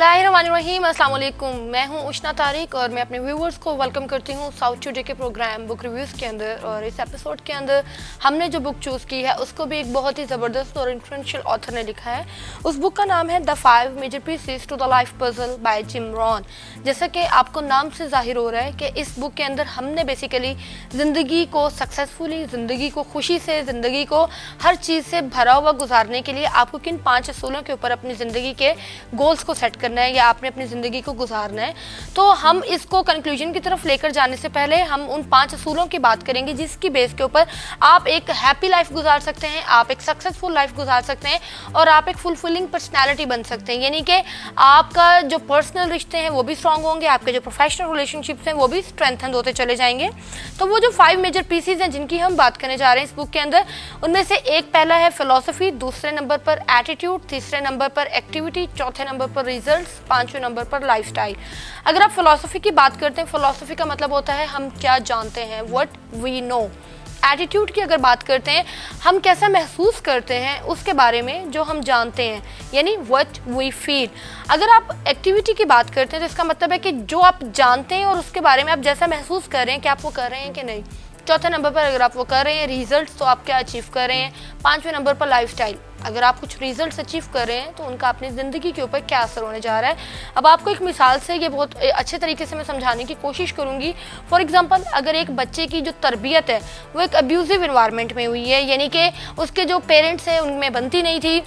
बिस्मिल्लाहिर्रहमानिर्रहीम, अस्सलाम वालेकुम। मैं हूं उशना तारिक और मैं अपने व्यूवर्स को वेलकम करती हूं साउथ टुडे के प्रोग्राम बुक रिव्यूज़ के अंदर। और इस एपिसोड के अंदर हमने जो बुक चूज़ की है उसको भी एक बहुत ही ज़बरदस्त और इन्फ्लुएंशियल ऑथर ने लिखा है। उस बुक का नाम है the 5 major pieces to the life puzzle by Jim Rohn. जैसा कि आपको नाम से जाहिर हो रहा है कि इस बुक के अंदर हमने बेसिकली ज़िंदगी को सक्सेसफुली, ज़िंदगी को खुशी से, ज़िंदगी को हर चीज़ से भरा हुआ गुजारने के लिए आपको किन 5 असूलों के ऊपर अपनी ज़िंदगी के गोल्स को सेट करना है या आपने अपनी ज़िंदगी को गुजारना है। तो हम इसको कंक्लूजन की तरफ लेकर जाने से पहले हम उन 5 असूलों की बात करेंगे जिसकी बेस के ऊपर आप एक हैप्पी लाइफ गुजार सकते हैं, आप एक सक्सेसफुल लाइफ गुजार सकते हैं और आप एक फुलफिलिंग पर्सनैलिटी बन सकते हैं। यानी कि आपका जो पर्सनल रिश्ते हैं वो भी स्ट्रांग होंगे, आपके जो प्रोफेशनल रिलेशनशिप्स हैं वो भी स्ट्रेंथन होते चले जाएंगे। तो वो जो 5 मेजर पीसेज हैं जिनकी हम बात करने जा रहे हैं इस बुक के अंदर, उनमें से एक पहला है फिलॉसफी, दूसरे नंबर पर एटीट्यूड, तीसरे नंबर पर एक्टिविटी, चौथे नंबर पर रिजल्ट्स, 5वें नंबर पर लाइफस्टाइल। अगर आप फिलॉसफी की बात करते हैं, फिलॉसफी का मतलब होता है हम क्या जानते हैं, व्हाट वी नो। एटीट्यूड की अगर बात करते हैं, हम कैसा महसूस करते हैं उसके बारे में जो हम जानते हैं, यानी व्हाट वी फील। अगर आप एक्टिविटी की बात करते हैं तो इसका मतलब है कि जो आप जानते हैं और उसके बारे में आप जैसा महसूस कर रहे हैं कि आप वो कर रहे हैं कि नहीं। चौथे नंबर पर अगर आप वो कर रहे हैं रिजल्ट्स, तो आप क्या अचीव कर रहे हैं। 5वें नंबर पर लाइफस्टाइल, अगर आप कुछ रिजल्ट्स अचीव कर रहे हैं तो उनका अपनी ज़िंदगी के ऊपर क्या असर होने जा रहा है। अब आपको एक मिसाल से ये बहुत अच्छे तरीके से मैं समझाने की कोशिश करूँगी। फॉर एग्जांपल, अगर एक बच्चे की जो तरबियत है वो एक अब्यूजिव इन्वायरमेंट में हुई है, यानी कि उसके जो पेरेंट्स हैं उनमें बनती नहीं थी,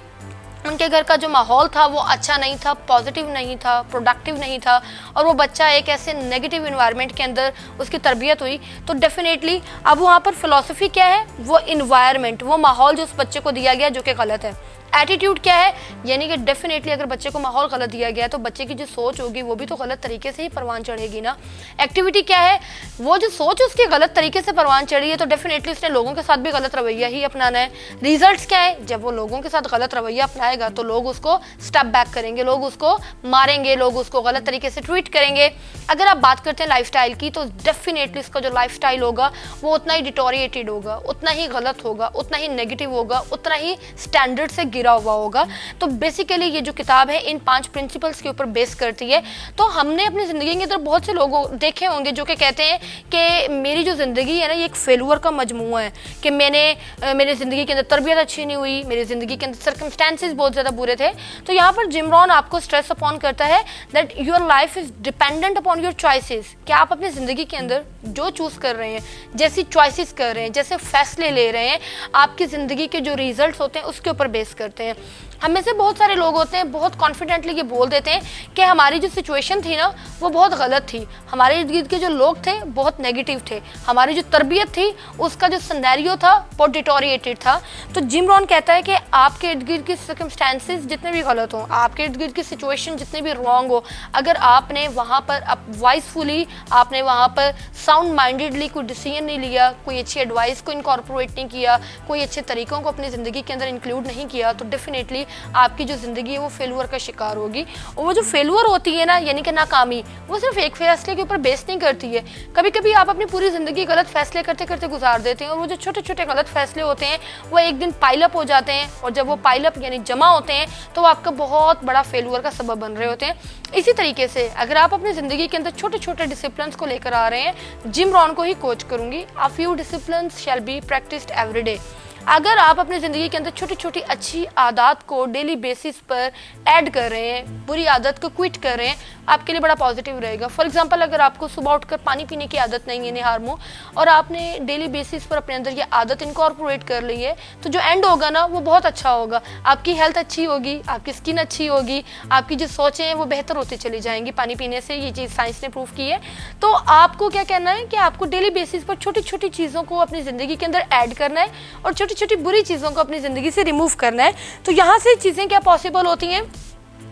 उनके घर का जो माहौल था वो अच्छा नहीं था, पॉजिटिव नहीं था, प्रोडक्टिव नहीं था, और वो बच्चा एक ऐसे नेगेटिव इन्वायरमेंट के अंदर उसकी तरबियत हुई, तो डेफिनेटली अब वहाँ पर फिलॉसफी क्या है, वो इन्वायरमेंट, वो माहौल जो उस बच्चे को दिया गया जो कि गलत है। एटीट्यूड क्या है, यानी कि डेफिनेटली अगर बच्चे को माहौल गलत दिया गया है तो बच्चे की जो सोच होगी वो भी तो गलत तरीके से ही परवान चढ़ेगी ना। एक्टिविटी क्या है, वो जो सोच उसकी गलत तरीके से परवान चढ़ी है तो डेफिनेटली उसने लोगों के साथ भी गलत रवैया ही अपनाना है। रिजल्ट्स क्या है, जब वो लोगों के साथ गलत रवैया अपनाएगा तो लोग उसको स्टेप बैक करेंगे, लोग उसको मारेंगे, लोग उसको गलत तरीके से ट्रीट करेंगे। अगर आप बात करते हैं लाइफस्टाइल की, तो डेफिनेटली इसका जो लाइफस्टाइल होगा वो उतना ही डिटोरिएटेड होगा, उतना ही गलत होगा, उतना ही नेगेटिव होगा, उतना ही स्टैंडर्ड से गिरा हुआ होगा। तो बेसिकली ये जो किताब है इन 5 प्रिंसिपल्स के ऊपर बेस करती है। तो हमने अपनी ज़िंदगी के अंदर बहुत से लोग देखे होंगे जो कि कहते हैं कि मेरी जो ज़िंदगी है ना ये एक फेलुअर का मजमूआ है, कि मेरी ज़िंदगी के अंदर तरबियत अच्छी नहीं हुई, मेरी ज़िंदगी के अंदर सर्कमस्टेंसेस बहुत ज़्यादा बुरे थे। तो यहाँ पर जिम रॉन आपको स्ट्रेस अपॉन करता है that your life is dependent upon your choices. क्या आप अपनी ज़िंदगी के अंदर जो चूज़ कर रहे हैं, जैसी चॉइसेस कर रहे हैं, जैसे फैसले ले रहे हैं, आपकी ज़िंदगी के जो रिजल्ट्स होते हैं उसके ऊपर बेस करते हैं। हम में से बहुत सारे लोग होते हैं बहुत कॉन्फिडेंटली ये बोल देते हैं कि हमारी जो सिचुएशन थी ना वो बहुत गलत थी, हमारे इर्द गिर्द के जो लोग थे बहुत नेगेटिव थे, हमारी जो तरबियत थी उसका जो सिनेरियो था बहुत डिटोरिएटेड था। तो जिम रॉन कहता है कि आपके इर्द गिर्द की सर्कमस्टेंसेस जितने भी गलत हों, आपके इर्द गिर्द की सिचुएशन जितने भी रॉन्ग हो, अगर आपने वहाँ पर वाइजफुली, आपने वहाँ पर साउंड माइंडेडली कोई डिसीजन नहीं लिया, कोई अच्छी एडवाइस को इनकॉर्पोरेट नहीं किया, कोई अच्छे तरीक़ों को अपनी ज़िंदगी के अंदर इंक्लूड नहीं किया, तो डेफिनेटली आपकी जो ज़िंदगी है वो फेलुअर का शिकार होगी। और वो जो फेलुअर होती है ना, यानी कि नाकामी, वो सिर्फ एक फैसले के ऊपर बेस नहीं करती है। कभी कभी आप अपनी पूरी ज़िंदगी गलत फैसले करते करते गुजार देते हैं और वो जो छोटे छोटे गलत फैसले होते हैं वो एक दिन पाइलअप हो जाते हैं, और जब वो पाइलअप यानी जमा होते हैं तो वो आपका बहुत बड़ा फेलुअर का सबब बन रहे होते हैं। इसी तरीके से अगर आप अपनी ज़िंदगी के अंदर छोटे छोटे डिसिप्लिन्स को लेकर आ रहे हैं, जिम रॉन को ही कोच करूँगी, a few disciplines shall be practised every day. अगर आप अपनी ज़िंदगी के अंदर छोटी छोटी अच्छी आदत को डेली बेसिस पर ऐड कर रहे हैं, बुरी आदत को क्विट कर रहे हैं, आपके लिए बड़ा पॉजिटिव रहेगा। फॉर एग्जांपल, अगर आपको सुबह उठकर पानी पीने की आदत नहीं है निहार मुँह, और आपने डेली बेसिस पर अपने अंदर ये आदत इनकॉर्पोरेट कर ली है, तो जो एंड होगा ना वो बहुत अच्छा होगा। आपकी हेल्थ अच्छी होगी, आपकी स्किन अच्छी होगी, आपकी जो सोचें हैं वो बेहतर होती चली जाएंगी पानी पीने से, ये चीज़ साइंस ने प्रूव की है। तो आपको क्या करना है कि आपको डेली बेसिस पर छोटी छोटी चीज़ों को अपनी ज़िंदगी के अंदर ऐड करना है और छोटी छोटी बुरी चीज़ों को अपनी ज़िंदगी से रिमूव करना है। तो यहाँ से चीज़ें क्या पॉसिबल होती हैं,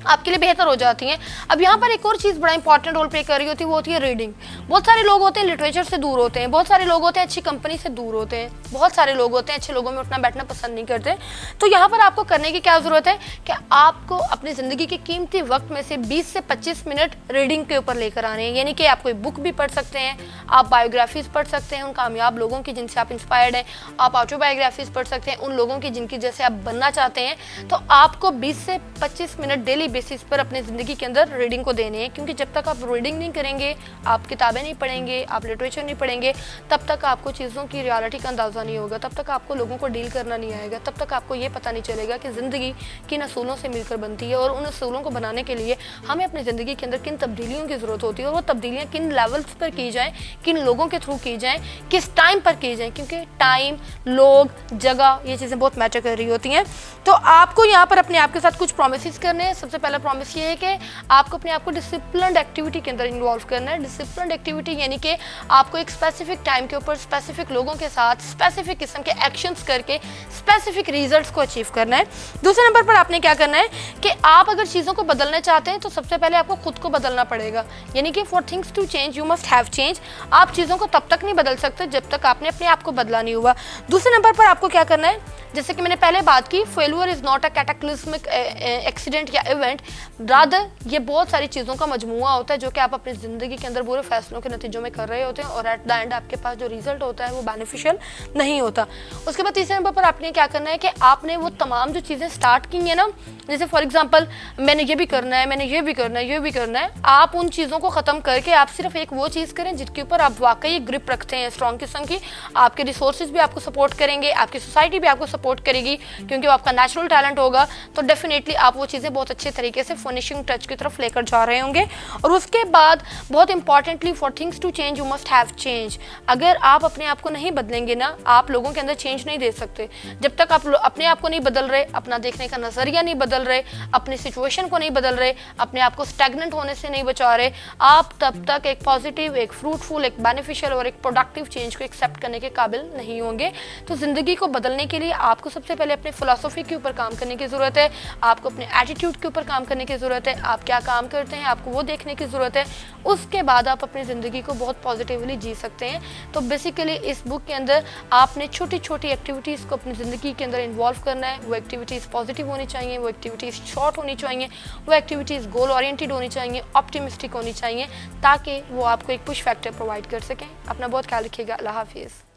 आपके लिए बेहतर हो जाती हैं। अब यहाँ पर एक और चीज़ बड़ा इंपॉर्टेंट रोल प्ले कर रही होती है, वो होती है रीडिंग। बहुत सारे लोग होते हैं लिटरेचर से दूर होते हैं, बहुत सारे लोग होते हैं अच्छी कंपनी से दूर होते हैं, बहुत सारे लोग होते हैं अच्छे लोगों में उठना बैठना पसंद नहीं करते। तो यहाँ पर आपको करने की क्या ज़रूरत है कि आपको अपनी ज़िंदगी के कीमती वक्त में से 20 से 25 मिनट रीडिंग के ऊपर लेकर आने हैं। यानी कि आप कोई बुक भी पढ़ सकते हैं, आप बायोग्राफीज़ पढ़ सकते हैं उन कामयाब लोगों की जिनसे आप इंस्पायर्ड हैं, आप ऑटोबायोग्राफीज़ पढ़ सकते हैं उन लोगों की जिनकी जैसे आप बनना चाहते हैं। तो आपको 20 से 25 मिनट डेली बेसिस पर अपनी ज़िंदगी के अंदर रीडिंग को देने हैं, क्योंकि जब तक आप रीडिंग नहीं करेंगे, आप किताबें नहीं पढ़ेंगे, आप लिटरेचर नहीं पढ़ेंगे, तब तक आपको चीज़ों की रियलिटी का अंदाज़ा नहीं होगा, तब तक आपको लोगों को डील करना नहीं आएगा, तब तक आपको ये पता नहीं चलेगा कि ज़िंदगी किन असूलों से मिलकर बनती है और उन असूलों को बनाने के लिए हमें अपनी ज़िंदगी के अंदर किन तब्दीलियों की ज़रूरत होती है और वो तब्दीलियाँ किन लेवल्स पर की जाएँ, किन लोगों के थ्रू की जाएँ, किस टाइम पर की जाएँ, क्योंकि टाइम, लोग, जगह, ये चीज़ें बहुत मैटर कर रही होती हैं। तो आपको यहाँ पर अपने आप के साथ कुछ प्रॉमिसेस करने हैं। सबसे पहला प्रॉमिस ये है कि आपको अपने आप को डिसिप्लिन्ड एक्टिविटी के अंदर इन्वॉल्व करना है। डिसिप्लिन्ड एक्टिविटी यानी कि आपको एक स्पेसिफिक टाइम के ऊपर स्पेसिफिक लोगों के साथ स्पेसिफिक किस्म के एक्शंस करके स्पेसिफिक रिजल्ट्स को अचीव करना है। दूसरे नंबर पर आपने क्या करना है कि आप अगर चीज़ों को बदलना चाहते हैं तो सबसे पहले आपको खुद को बदलना पड़ेगा, यानी कि for things to change you must have change. आप चीज़ों को तब तक नहीं बदल सकते जब तक आपने अपने आप को बदला नहीं हुआ। दूसरे नंबर पर आपको क्या करना है, जैसे कि मैंने पहले बात की, failure is not a cataclysmic accident या इवेंट, रादर ये बहुत सारी चीज़ों का मजमूआ होता है जो कि आप अपनी ज़िंदगी के अंदर बुरे फैसलों के नतीजों में कर रहे होते हैं और एट द एंड आपके पास जो रिजल्ट होता है वो बेनिफिशियल नहीं होता। उसके बाद तीसरे नंबर पर आपने क्या करना है कि आपने वो तमाम जो चीज़ें स्टार्ट की हैं ना, जैसे फॉर एग्जांपल मैंने ये भी करना है, मैंने ये भी करना है, ये भी करना है, आप उन चीज़ों को ख़त्म करके आप सिर्फ एक वो चीज़ करें जिसके ऊपर आप वाकई ग्रिप रखते हैं स्ट्रॉन्ग किस्म की। आपके रिसोर्सेज भी आपको सपोर्ट करेंगे, आपकी सोसाइटी भी आपको सपोर्ट करेगी, क्योंकि वो आपका नेचुरल टैलेंट होगा, तो डेफिनेटली आप वो चीज़ें बहुत अच्छे तरीके से फिनिशिंग टच की तरफ लेकर जा रहे होंगे। और उसके बाद बहुत importantly, for things to change you must have change. अगर आप अपने आप को नहीं बदलेंगे ना, आप लोगों के अंदर चेंज नहीं दे सकते। जब तक आप अपने आप को नहीं बदल रहे, अपना देखने का नज़रिया नहीं बदल रहे, अपनी सिचुएशन को नहीं बदल रहे, अपने आप को स्टैग्नेंट होने से नहीं बचा रहे, आप तब तक एक पॉजिटिव, एक फ्रूटफुल, एक बेनिफिशियल और एक प्रोडक्टिव चेंज को एक्सेप्ट करने के काबिल नहीं होंगे। तो ज़िंदगी को बदलने के लिए आपको सबसे पहले अपने फिलॉसफी के ऊपर काम करने की ज़रूरत है, आपको अपने एटीट्यूड के ऊपर काम करने की ज़रूरत है, आप क्या काम करते हैं आपको वो देखने की ज़रूरत है। उसके बाद आप अपनी ज़िंदगी को बहुत पॉजिटिवली जी सकते हैं। तो बेसिकली इस बुक के अंदर आपने छोटी छोटी एक्टिविटीज़ को अपनी ज़िंदगी के अंदर इन्वॉल्व करना है। वो एक्टिविटीज़ पॉजिटिव होनी चाहिए, वो एक्टिविटीज़ शॉर्ट होनी चाहिए, वो एक्टिविटीज़ गोल ओरिएंटेड होनी चाहिए, ऑप्टिमिस्टिक होनी चाहिए, ताकि वो आपको एक पुश फैक्टर प्रोवाइड कर सकें। अपना बहुत ख्याल रखिएगा। अल्लाह हाफिज़।